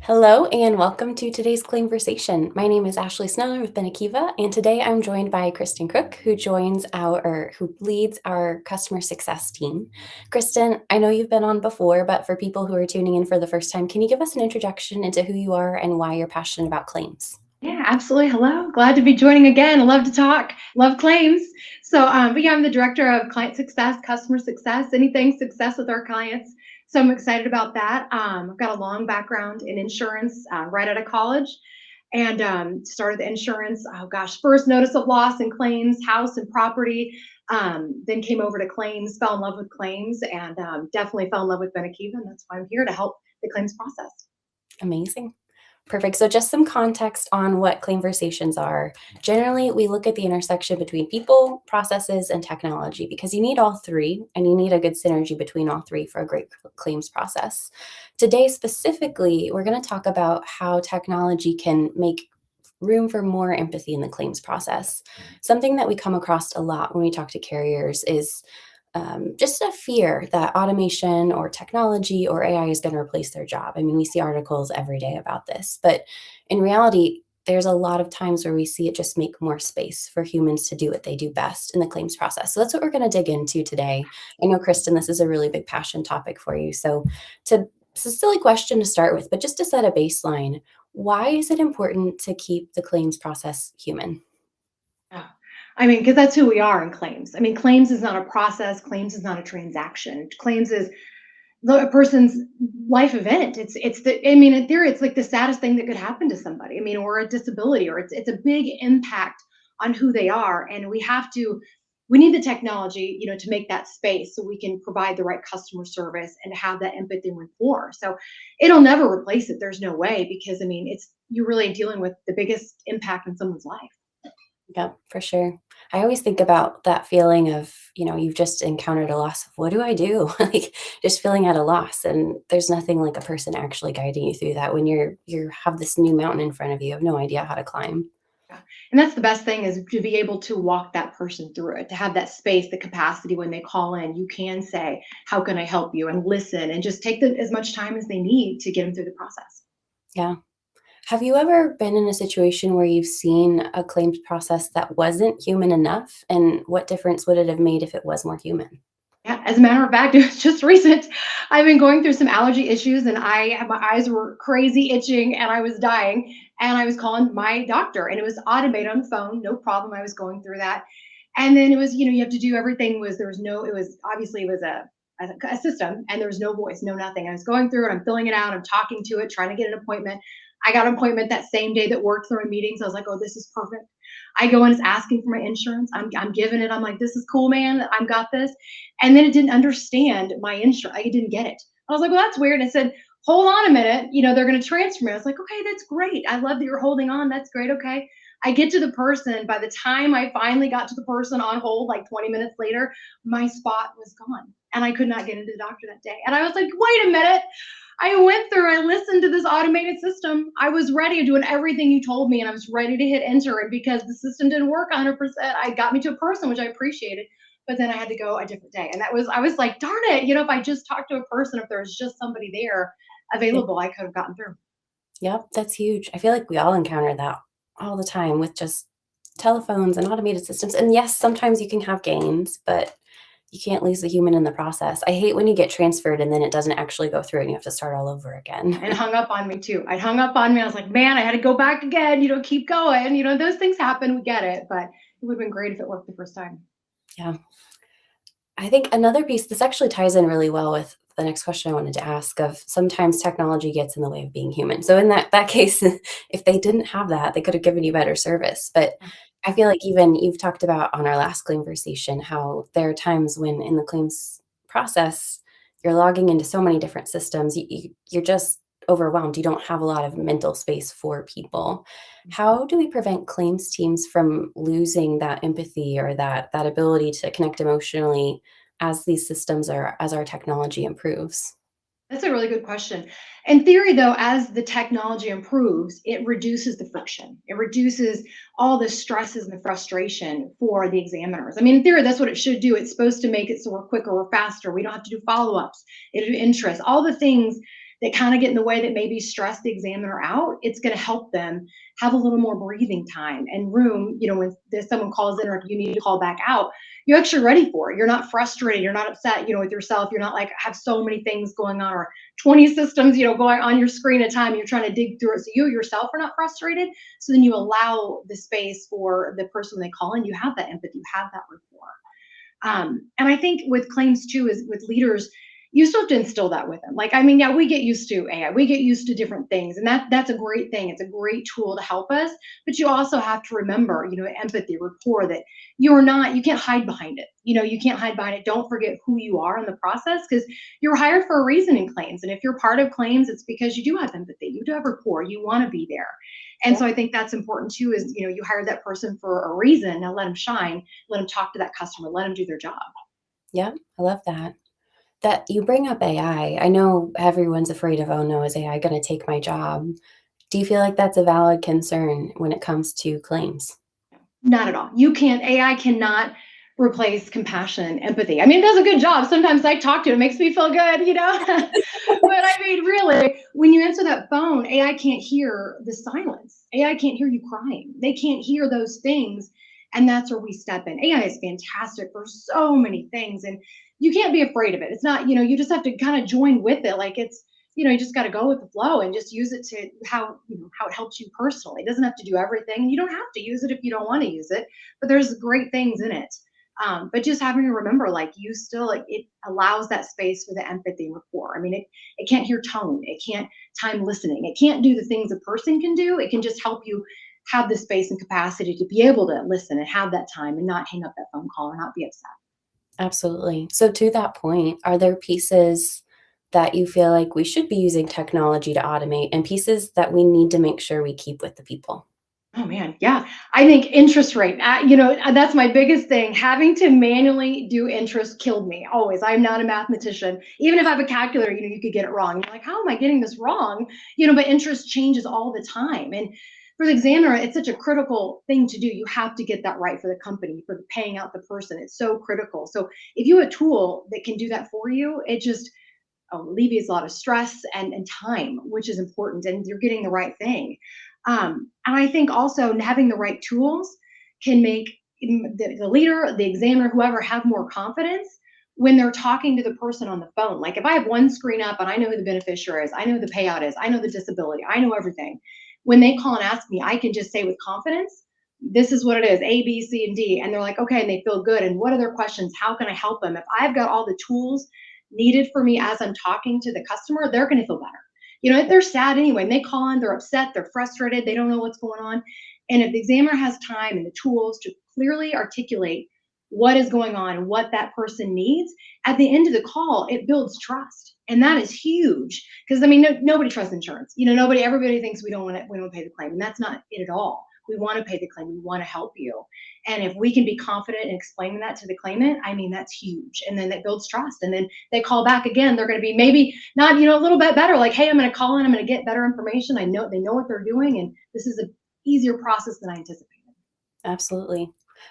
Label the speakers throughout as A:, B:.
A: Hello and welcome to today's Claimversation. My name is Ashley Sneller with Benekiva, and today I'm joined by Kristen Crook, who leads our customer success team. Kristen, I know you've been on before, but for people who are tuning in for the first time, can you give us an introduction into who you are and why you're passionate about claims?
B: Yeah, absolutely. Hello. Glad to be joining again. I love to talk. Love claims. But yeah, I'm the director of client success, customer success, anything success with our clients. So I'm excited about that. I've got a long background in insurance right out of college and started the insurance. Oh gosh, first notice of loss and claims, house and property. Then came over to claims, fell in love with claims, and definitely fell in love with Benekiva. And that's why I'm here to help the claims process.
A: Amazing. Perfect. So, just some context on what claimversations are. Generally, we look at the intersection between people, processes, and technology because you need all three and you need a good synergy between all three for a great claims process. Today, specifically, we're going to talk about how technology can make room for more empathy in the claims process. Something that we come across a lot when we talk to carriers is just a fear that automation or technology or AI is going to replace their job. I mean, we see articles every day about this, but in reality, there's a lot of times where we see it just make more space for humans to do what they do best in the claims process. So that's what we're going to dig into today. I know, Kristen, this is a really big passion topic for you. It's a silly question to start with, but just to set a baseline, why is it important to keep the claims process human?
B: Yeah. I mean, because that's who we are in claims. I mean, claims is not a process, claims is not a transaction. Claims is a person's life event. I mean, in theory, it's like the saddest thing that could happen to somebody. I mean, or a disability, or it's a big impact on who they are. And we need the technology, to make that space so we can provide the right customer service and have that empathy and rapport. So it'll never replace it. There's no way, because I mean, you're really dealing with the biggest impact in someone's life.
A: Yep, for sure. I always think about that feeling of, you've just encountered a loss of what do I do? Like just feeling at a loss. And there's nothing like a person actually guiding you through that when you have this new mountain in front of you, have no idea how to climb.
B: Yeah. And that's the best thing, is to be able to walk that person through it, to have that space, the capacity when they call in, you can say, how can I help you? And listen and just take as much time as they need to get them through the process.
A: Yeah. Have you ever been in a situation where you've seen a claims process that wasn't human enough? And what difference would it have made if it was more human?
B: Yeah, as a matter of fact, it was just recent. I've been going through some allergy issues, and my eyes were crazy itching and I was dying. And I was calling my doctor, and it was automated on the phone, no problem. I was going through that. And then it was, you have to do everything. There was no, it was obviously, it was a system, and there was no voice, no nothing. I was going through it, I'm filling it out, I'm talking to it, trying to get an appointment. I got an appointment that same day that worked through my meetings. I was like, oh, this is perfect. I go in, it's asking for my insurance. I'm giving it. I'm like, this is cool, man. I've got this. And then it didn't understand my insurance. I didn't get it. I was like, well, that's weird. And I said, hold on a minute. They're going to transfer me. I was like, okay, that's great. I love that you're holding on. That's great. Okay. I get to the person. By the time I finally got to the person on hold, like 20 minutes later, my spot was gone and I could not get into the doctor that day. And I was like, wait a minute. I listened to this automated system. I was ready, doing everything you told me, and I was ready to hit enter. And because the system didn't work 100%, I got me to a person, which I appreciated. But then I had to go a different day. And I was like, darn it, if I just talked to a person, if there was just somebody there available, I could have gotten through.
A: Yep, that's huge. I feel like we all encounter that all the time with just telephones and automated systems. And yes, sometimes you can have gains, but you can't lose the human in the process. I hate when you get transferred and then it doesn't actually go through and you have to start all over again.
B: And hung up on me too. I hung up on me. I was like, man, I had to go back again, keep going. Those things happen. We get it. But it would have been great if it worked the first time.
A: Yeah. I think another piece, this actually ties in really well with the next question I wanted to ask of sometimes technology gets in the way of being human. So in that case, if they didn't have that, they could have given you better service. But I feel like even you've talked about on our last conversation how there are times when in the claims process, you're logging into so many different systems, you're just overwhelmed. You don't have a lot of mental space for people. How do we prevent claims teams from losing that empathy or that ability to connect emotionally as these systems are as our technology improves?
B: That's a really good question. In theory, though, as the technology improves, it reduces the friction. It reduces all the stresses and the frustration for the examiners. I mean, in theory, that's what it should do. It's supposed to make it so we're quicker, we're faster. We don't have to do follow ups, it do interest, all the things that kind of get in the way, that maybe stress the examiner out, it's going to help them have a little more breathing time and room. When someone calls in, or if you need to call back out, you're actually ready for it. You're not frustrated. You're not upset, with yourself. You're not like have so many things going on, or 20 systems, going on your screen at a time. You're trying to dig through it. So you yourself are not frustrated. So then you allow the space for the person when they call in. You have that empathy. You have that rapport. And I think with claims too, is with leaders, you still have to instill that with them. Like, I mean, yeah, we get used to AI, we get used to different things, and that's a great thing. It's a great tool to help us. But you also have to remember, empathy, rapport, that you can't hide behind it. You can't hide behind it. Don't forget who you are in the process, because you're hired for a reason in claims. And if you're part of claims, it's because you do have empathy, you do have rapport, you want to be there. And
A: Yeah.
B: so I think that's important too, is, you hired that person for a reason. Now let them shine, let them talk to that customer, let them do their job.
A: Yeah, I love that. That you bring up AI. I know everyone's afraid of, oh no, is AI going to take my job? Do you feel like that's a valid concern when it comes to claims?
B: Not at all. You can't, AI cannot replace compassion and empathy. I mean, it does a good job. Sometimes I talk to it, it makes me feel good. But I mean, really, when you answer that phone, AI can't hear the silence. AI can't hear you crying. They can't hear those things. And that's where we step in. AI is fantastic for so many things. And you can't be afraid of it. It's not, you just have to kind of join with it. Like it's, you just got to go with the flow and just use it to how it helps you personally. It doesn't have to do everything. You don't have to use it if you don't want to use it, but there's great things in it. But just having to remember, like, you still, like, it allows that space for the empathy and rapport. I mean, it can't hear tone, it can't time listening, it can't do the things a person can do. It can just help you have the space and capacity to be able to listen and have that time and not hang up that phone call or not be upset.
A: Absolutely. So, to that point, are there pieces that you feel like we should be using technology to automate and pieces that we need to make sure we keep with the people?
B: Oh man, yeah. I think interest rate, that's my biggest thing. Having to manually do interest killed me always. I'm not a mathematician. Even if I have a calculator, you could get it wrong. You're like, how am I getting this wrong? But interest changes all the time. And for the examiner, it's such a critical thing to do. You have to get that right for the company, for the paying out the person. It's so critical. So if you have a tool that can do that for you, it just alleviates a lot of stress and time, which is important, and you're getting the right thing. And I think also having the right tools can make the leader, the examiner, whoever, have more confidence when they're talking to the person on the phone. Like if I have one screen up and I know who the beneficiary is, I know who the payout is, I know the disability, I know everything. When they call and ask me, I can just say with confidence, this is what it is, A, B, C, and D. And they're like, okay, and they feel good. And what are their questions? How can I help them? If I've got all the tools needed for me as I'm talking to the customer, they're going to feel better. If they're sad anyway, and they call in, they're upset, they're frustrated, they don't know what's going on. And if the examiner has time and the tools to clearly articulate what is going on and what that person needs, at the end of the call, it builds trust. And that is huge, because I mean, nobody trusts insurance. Everybody thinks we don't pay the claim, and that's not it at all. We want to pay the claim. We want to help you. And if we can be confident in explaining that to the claimant, I mean, that's huge. And then that builds trust. And then they call back again. They're going to be maybe not, a little bit better. Like, hey, I'm going to call in. I'm going to get better information. I know they know what they're doing, and this is an easier process than I anticipated.
A: Absolutely.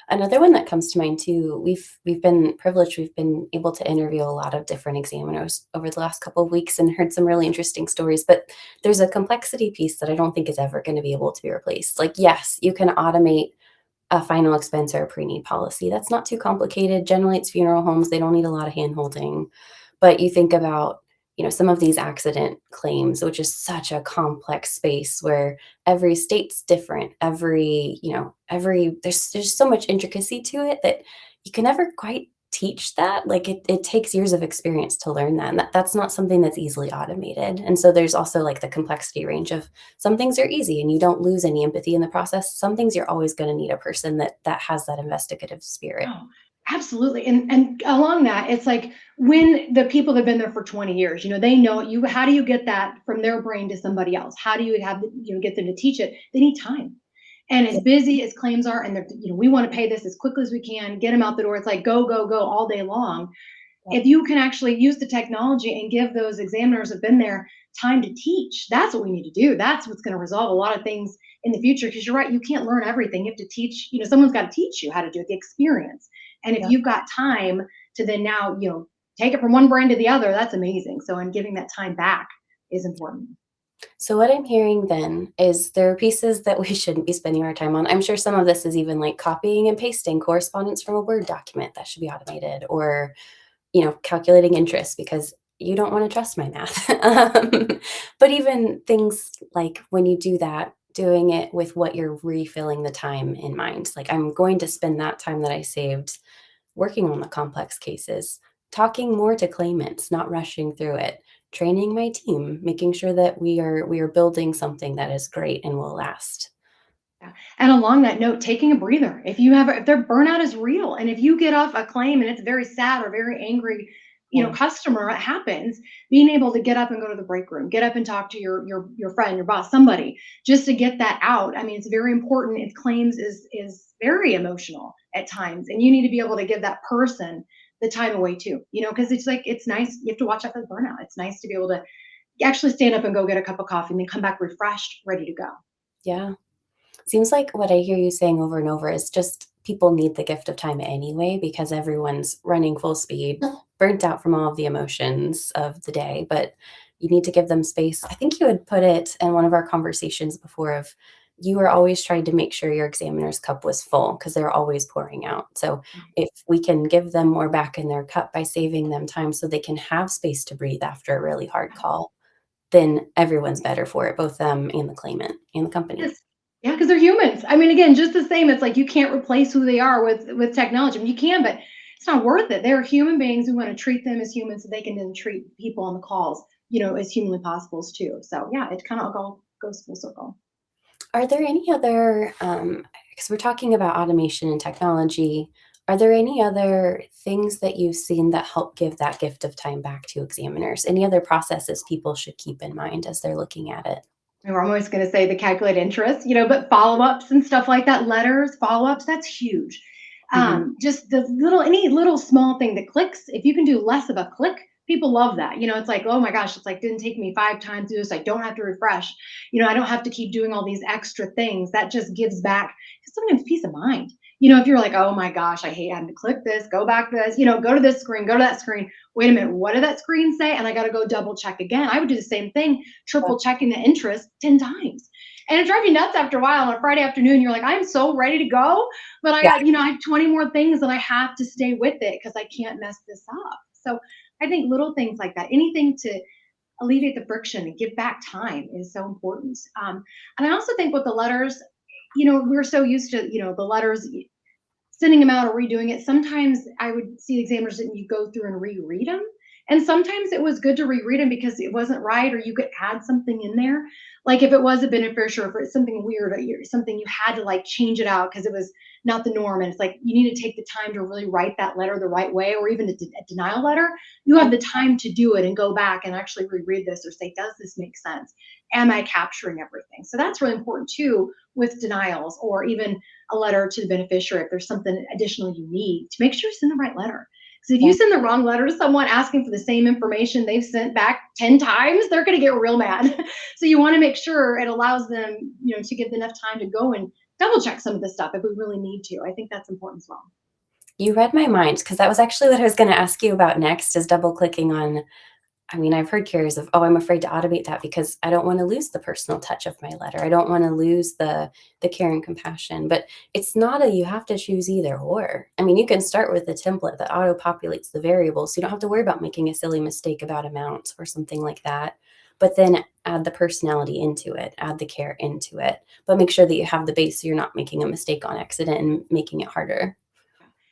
A: Another one that comes to mind too, we've been privileged, we've been able to interview a lot of different examiners over the last couple of weeks and heard some really interesting stories, but there's a complexity piece that I don't think is ever going to be able to be replaced. Like, yes, you can automate a final expense or a pre-need policy. That's not too complicated. Generally, it's funeral homes. They don't need a lot of hand-holding. But you think about, some of these accident claims, which is such a complex space where every state's different. There's so much intricacy to it that you can never quite teach that. Like it takes years of experience to learn that. And that's not something that's easily automated. And so there's also like the complexity range of some things are easy and you don't lose any empathy in the process. Some things you're always going to need a person that has that investigative spirit.
B: Oh, absolutely. And along that, it's like when the people that have been there for 20 years, they know you. How do you get that from their brain to somebody else? How do you get them to teach it? They need time. And as busy as claims are, and they're, we want to pay this as quickly as we can, get them out the door. It's like go, go, go all day long.
A: Yep.
B: If you can actually use the technology and give those examiners that have been there time to teach, that's what we need to do. That's what's going to resolve a lot of things in the future. Because you're right, you can't learn everything. You have to teach, someone's got to teach you how to do it, the experience. And if
A: Yep.
B: you've got time to then now, take it from one brand to the other, that's amazing. So, and giving that time back is important.
A: So what I'm hearing then is there are pieces that we shouldn't be spending our time on. I'm sure some of this is even like copying and pasting correspondence from a Word document that should be automated, or calculating interest because you don't want to trust my math. But even things like when you do that, doing it with what you're refilling the time in mind. Like, I'm going to spend that time that I saved working on the complex cases, talking more to claimants, not rushing through it, training my team, making sure that we are building something that is great and will last.
B: Yeah. And along that note, taking a breather. If their burnout is real, and if you get off a claim and it's very sad or very angry,
A: Yeah.
B: customer, it happens. Being able to get up and go to the break room, get up and talk to your friend, your boss, somebody, just to get that out. I mean, it's very important. If claims is very emotional at times, and you need to be able to give that person the time away too. Because it's like it's nice. You have to watch out for the burnout. It's nice to be able to actually stand up and go get a cup of coffee and then come back refreshed, ready to go.
A: Yeah. Seems like what I hear you saying over and over is just people need the gift of time anyway because everyone's running full speed, burnt out from all of the emotions of the day, but you need to give them space. I think you had put it in one of our conversations before of you were always trying to make sure your examiner's cup was full because they're always pouring out. So if we can give them more back in their cup by saving them time so they can have space to breathe after a really hard call, then everyone's better for it, both them and the claimant and the company.
B: Yes. Yeah, because they're humans. I mean, again, just the same. It's like you can't replace who they are with technology. I mean, you can, but it's not worth it. They're human beings. We want to treat them as humans so they can then treat people on the calls, as humanly possible too. So yeah, it kind of all goes full circle.
A: Are there any other, because we're talking about automation and technology, are there any other things that you've seen that help give that gift of time back to examiners? Any other processes people should keep in mind as they're looking at it?
B: And we're always going to say the calculated interest, but follow-ups and stuff like that, letters, follow-ups, that's huge.
A: Mhm.
B: Just any little small thing that clicks, if you can do less of a click, people love that. It's like, oh my gosh, it's like didn't take me 5 times to do this. I don't have to refresh. I don't have to keep doing all these extra things. That just gives back sometimes peace of mind. If you're like, oh my gosh, I hate having to click this, go back to this, go to this screen, go to that screen. Wait a minute, what did that screen say? And I got to go double check again. I would do the same thing,
A: Yeah.
B: triple checking the interest 10 times. And it drives you nuts after a while on a Friday afternoon. You're like, I'm so ready to go, but
A: Yeah.
B: I have 20 more things and I have to stay with it because I can't mess this up. So I think little things like that, anything to alleviate the friction and give back time is so important. And I also think with the letters, we're so used to, the letters, sending them out or redoing it. Sometimes I would see examiners that you go through and reread them. And sometimes it was good to reread them because it wasn't right, or you could add something in there. Like if it was a beneficiary, or if it's something weird, or something you had to like change it out because it was not the norm. And it's like you need to take the time to really write that letter the right way, or even a denial letter. You have the time to do it and go back and actually reread this or say, does this make sense? Am I capturing everything? So that's really important too with denials, or even a letter to the beneficiary if there's something additional you need, to make sure you send the right letter. Because if you
A: Yeah.
B: send the wrong letter to someone asking for the same information they've sent back 10 times, they're going to get real mad. So you want to make sure it allows them, to give enough time to go and double check some of this stuff if we really need to. I think that's important as well.
A: You read my mind because that was actually what I was going to ask you about next is double clicking on. I mean, I've heard cures of, "Oh, I'm afraid to automate that because I don't wanna lose the personal touch of my letter. I don't wanna lose the care and compassion," but it's not a you have to choose either or. I mean, you can start with a template that auto-populates the variables, so you don't have to worry about making a silly mistake about amount or something like that, but then add the personality into it, add the care into it, but make sure that you have the base so you're not making a mistake on accident and making it harder.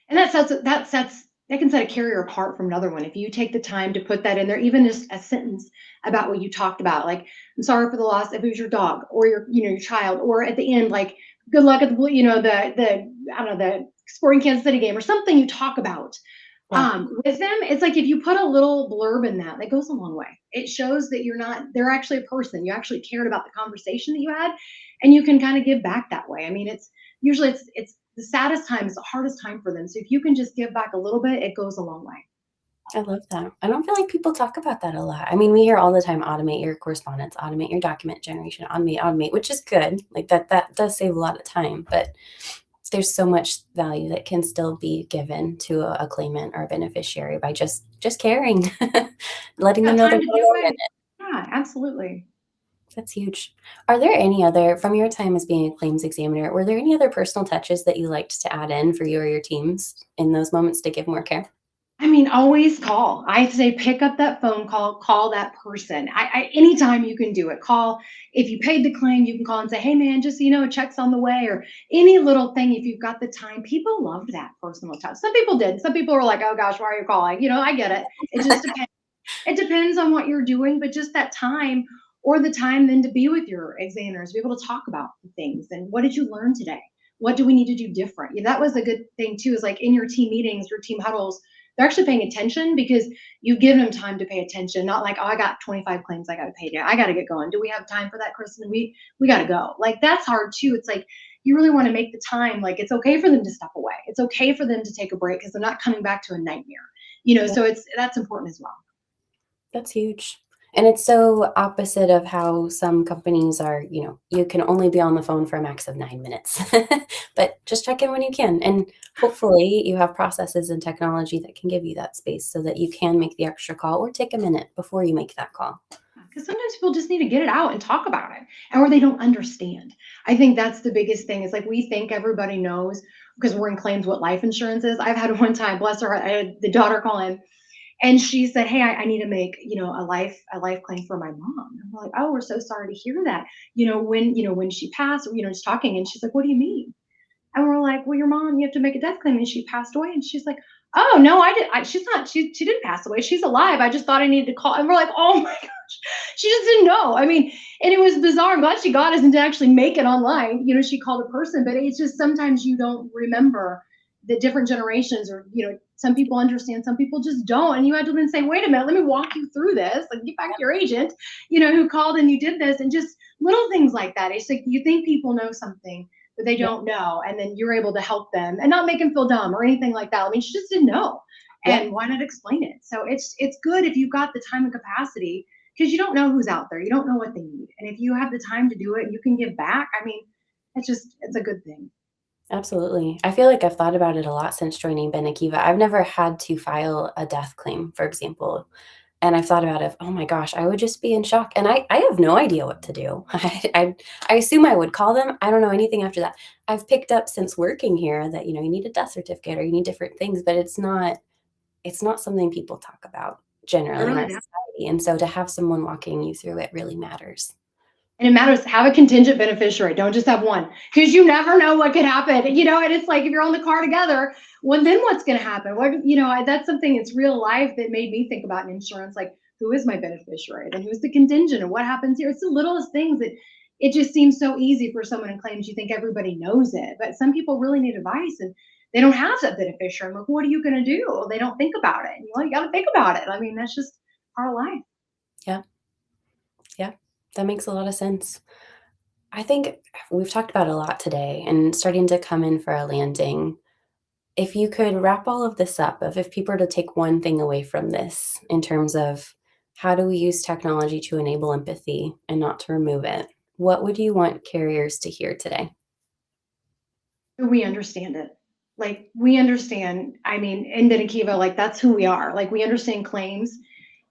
B: And that can set a carrier apart from another one. If you take the time to put that in there, even just a sentence about what you talked about, like, I'm sorry for the loss, if it was your dog or your child, or at the end, like, good luck at the I don't know, the sporting Kansas City game, or something you talk about
A: Yeah.
B: with them. It's like if you put a little blurb in that goes a long way. It shows that they're actually a person. You actually cared about the conversation that you had, and you can kind of give back that way. I mean, it's the saddest time is the hardest time for them. So if you can just give back a little bit, it goes a long way.
A: I love that. I don't feel like people talk about that a lot. I mean, we hear all the time, automate your correspondence, automate your document generation, automate, which is good. Like that does save a lot of time, but there's so much value that can still be given to a claimant or a beneficiary by just caring, letting them
B: Got
A: know they're
B: time to
A: not
B: get
A: alone in
B: away.
A: it.
B: Yeah, absolutely.
A: That's huge. Are there any other, from your time as being a claims examiner, were there any other personal touches that you liked to add in for you or your teams in those moments to give more care?
B: I mean, always call. I say pick up that phone call, call that person. Anytime you can do it, call. If you paid the claim, you can call and say, "Hey, man, just so you know, a check's on the way," or any little thing. If you've got the time, people loved that personal touch. Some people did. Some people were like, "Oh gosh, why are you calling?" I get it. It just depends. It depends on what you're doing, but just that time or the time then to be with your examiners, be able to talk about the things and what did you learn today? What do we need to do different? Yeah, that was a good thing too, is like in your team meetings, your team huddles, they're actually paying attention because you give them time to pay attention, not like, oh, I got 25 claims I got to pay today. I got to get going. Do we have time for that, Kristen? We got to go. Like that's hard too. It's like you really want to make the time. Like it's okay for them to step away. It's okay for them to take a break because they're not coming back to a nightmare.
A: Yeah,
B: So that's important as well.
A: that's huge. And it's so opposite of how some companies are, you can only be on the phone for a max of 9 minutes, but just check in when you can. And hopefully you have processes and technology that can give you that space so that you can make the extra call or take a minute before you make that call.
B: Because sometimes people just need to get it out and talk about it, or they don't understand. I think that's the biggest thing. It's like we think everybody knows because we're in claims what life insurance is. I've had one time, bless her heart, I had the daughter call in and she said, "Hey, I need to make a life claim for my mom." And we're like, "Oh, we're so sorry to hear that. When she passed, just talking." And she's like, "What do you mean?" And we're like, "Well, your mom, you have to make a death claim, and she passed away." And she's like, "Oh no, I did. She's not. She didn't pass away. She's alive. I just thought I needed to call." And we're like, "Oh my gosh," she just didn't know. I mean, and it was bizarre. I'm glad she got us and to actually make it online. She called a person, but it's just sometimes you don't remember the different generations, or some people understand, some people just don't, and you had to then say, "Wait a minute, let me walk you through this. Like, get back to your agent, who called and you did this," and just little things like that. It's like you think people know something but they
A: Yeah.
B: don't know, and then you're able to help them and not make them feel dumb or anything like that. I mean, she just didn't know,
A: Yeah.
B: and why not explain it? So it's good if you've got the time and capacity, because you don't know who's out there, you don't know what they need, and if you have the time to do it and you can give back, I mean, it's a good thing.
A: Absolutely. I feel like I've thought about it a lot since joining Benekiva. I've never had to file a death claim, for example. And I've thought about it, oh my gosh, I would just be in shock. And I have no idea what to do. I assume I would call them. I don't know anything after that. I've picked up since working here that, you need a death certificate or you need different things, but it's not something people talk about
B: It
A: generally in
B: really
A: our
B: does.
A: society. And so to have someone walking you through it really matters.
B: And it matters, have a contingent beneficiary. Don't just have one, because you never know what could happen. And it's like if you're on the car together, well, then what's going to happen? That's something that's real life that made me think about in insurance. Like, who is my beneficiary? Then who's the contingent? And what happens here? It's the littlest things that it just seems so easy for someone in claims. You think everybody knows it, but some people really need advice and they don't have that beneficiary. I'm like, what are you going to do? They don't think about it. And you got to think about it. I mean, that's just our life.
A: Yeah. Yeah. That makes a lot of sense. I think we've talked about a lot today and starting to come in for a landing. If you could wrap all of this up, if people were to take one thing away from this in terms of how do we use technology to enable empathy and not to remove it, what would you want carriers to hear today?
B: We understand it. Like we understand, I mean, in Benekiva, like that's who we are. Like we understand claims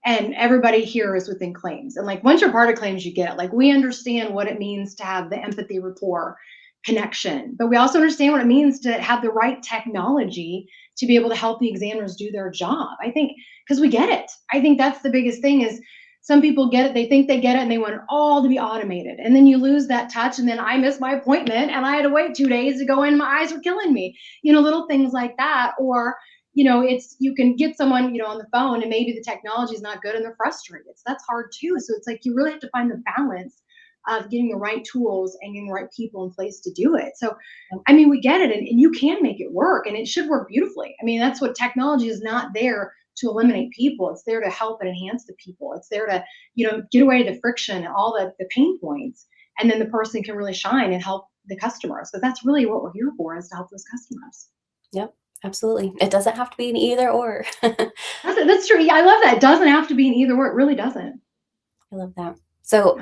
B: and everybody here is within claims. And like once you're part of claims, you get it. Like we understand what it means to have the empathy rapport connection, but we also understand what it means to have the right technology to be able to help the examiners do their job. I think because we get it. I think that's the biggest thing is some people get it, they think they get it, and they want it all to be automated. And then you lose that touch, and then I missed my appointment and I had to wait 2 days to go in. My eyes were killing me. Little things like that. Or, it's you can get someone, on the phone and maybe the technology is not good and they're frustrated. So that's hard too. So it's like you really have to find the balance of getting the right tools and getting the right people in place to do it. So I mean, we get it, and you can make it work, and it should work beautifully. I mean, that's what technology is not there to eliminate people. It's there to help and enhance the people. It's there to, get away the friction and all the pain points. And then the person can really shine and help the customers. So that's really what we're here for, is to help those customers.
A: Yep, absolutely. It doesn't have to be an either or. I
B: That's true. Yeah, I love that. It doesn't have to be an either or. It really doesn't.
A: love that. So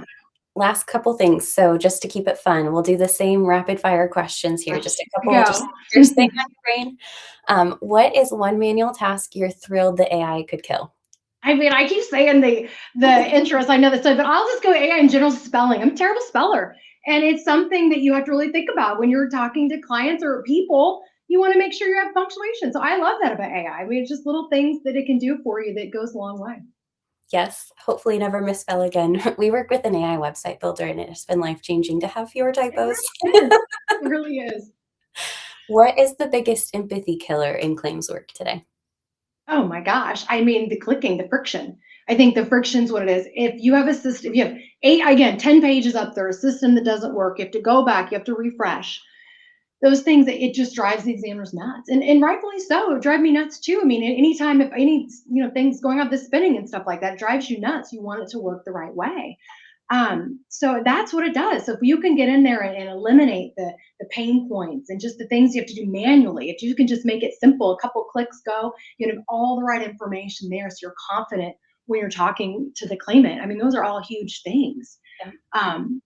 A: last couple things. So just to keep it fun, we'll do the same rapid fire questions here. Just a
B: We
A: couple, just
B: go.
A: first thing on your brain. What is one manual task you're thrilled the AI could kill?
B: I mean, I keep saying the interest. I know that stuff, but I'll just go AI in general spelling. I'm a terrible speller, and it's something that you have to really think about when you're talking to clients or people. You want to make sure you have punctuation. So I love that about AI. I mean, it's just little things that it can do for you that goes a long way.
A: Yes, hopefully never misspell again. We work with an AI website builder, and it's been life-changing to have fewer
B: It
A: typos.
B: really is. It really is.
A: What is the biggest empathy killer in claims work today?
B: Oh my gosh. I mean, the clicking, the friction. I think the friction's what it is. If you have a system, if you have eight, again, 10 pages up there, a system that doesn't work, you have to go back, you have to refresh. Those things that it just drives the examiners nuts. And rightfully so. It would drive me nuts too. I mean, anytime if any, things going up the spinning and stuff like that drives you nuts, you want it to work the right way. So that's what it does. So if you can get in there and eliminate the pain points and just the things you have to do manually, if you can just make it simple, a couple clicks go, you have all the right information there, so you're confident when you're talking to the claimant. I mean, those are all huge things.
A: Yeah.
B: Um,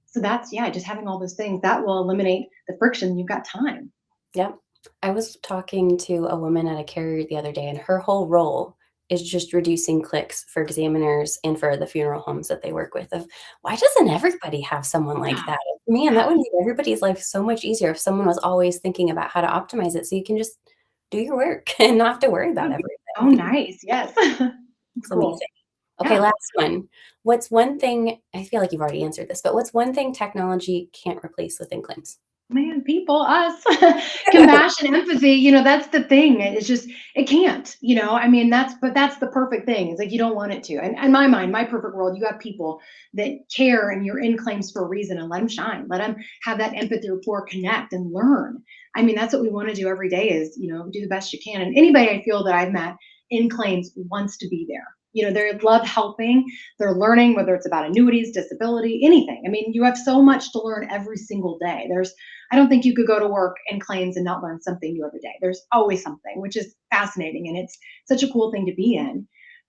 B: so that's, yeah, just having all those things that will eliminate the friction. You've got time.
A: Yep. I was talking to a woman at a carrier the other day, and her whole role is just reducing clicks for examiners and for the funeral homes that they work with. Of why doesn't everybody have someone like
B: Yeah,
A: that? Man, that would make everybody's life so much easier if someone was always thinking about how to optimize it so you can just do your work and not have to worry
B: that
A: about
B: would be so
A: everything.
B: nice. Yes. It's
A: It's
B: cool.
A: amazing. Okay,
B: Yeah.
A: last one. What's one thing, I feel like you've already answered this, but what's one thing technology can't replace within claims?
B: Man, people, us, compassion, empathy, that's the thing. It's just, it can't, I mean, that's the perfect thing. It's like, you don't want it to. And in my mind, my perfect world, you have people that care and you're in claims for a reason, and let them shine. Let them have that empathy rapport, connect and learn. I mean, that's what we want to do every day is, do the best you can. And anybody I feel that I've met in claims wants to be there. They love helping, they're learning, whether it's about annuities, disability, anything. I mean, you have so much to learn every single day. I don't think you could go to work in claims and not learn something new every day. There's always something, which is fascinating, and it's such a cool thing to be in.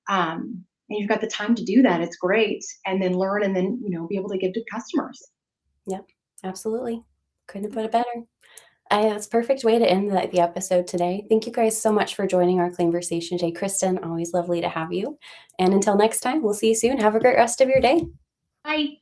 B: And you've got the time to do that. It's great, and then learn, and then be able to give to customers.
A: Yep, absolutely. Couldn't have put it better. That's a perfect way to end the episode today. Thank you guys so much for joining our Claimversation today. Kristen, always lovely to have you. And until next time, we'll see you soon. Have a great rest of your day.
B: Bye.